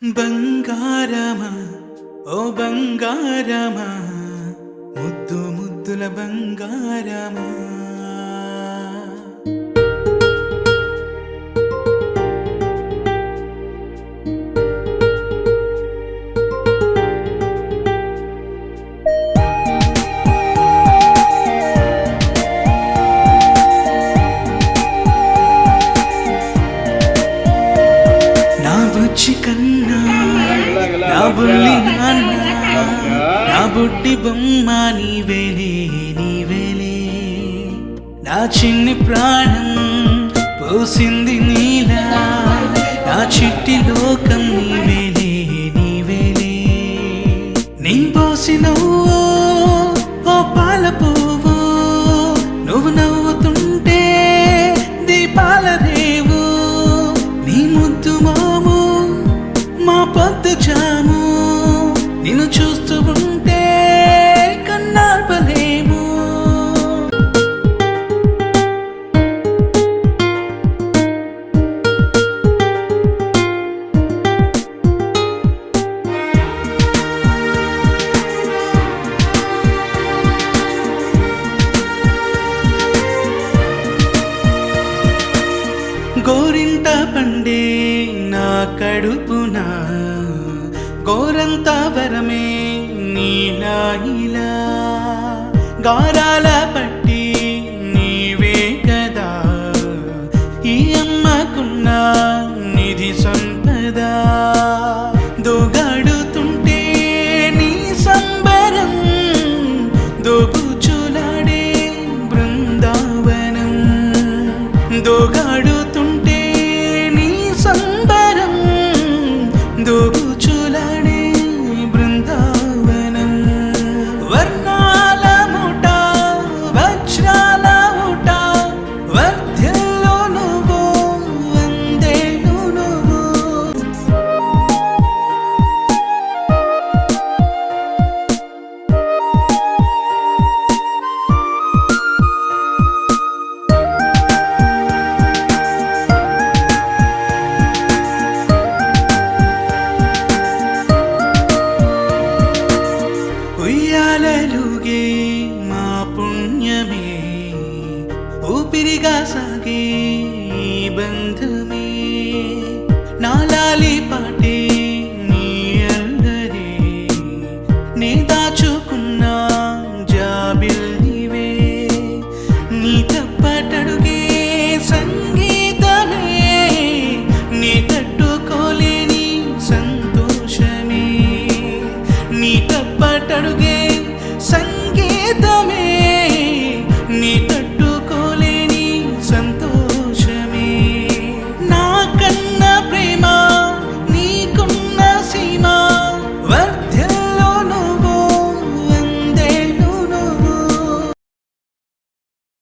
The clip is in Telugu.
బంగారమా ఓ బంగారమా ముద్దు ముద్దుల బంగారమా నా బుజ్జి కన్నా నా బుల్లి నాన్న నా బుడ్డి బొమ్మ నీవేలే నీవేలే నా చిన్ని ప్రాణం పోసింది నీలా నా చిట్టి లోకం నీవేలే నీవేలే నీ పోసినవో ఓ పాల పువ్వు నువ్వు నవ్వుతుంటే దీపాల రేవు నీ ముద్దు మాము మా పొద్దు జాము నిన్ను చూస్తూ ఉంటే కన్నార్పలేము గోరింట పండే నా కడుపున గోరంత వరమే నీలా ఇలా గారాల పట్టి నీవే కదా ఈ అమ్మకున్న నిధి సంపద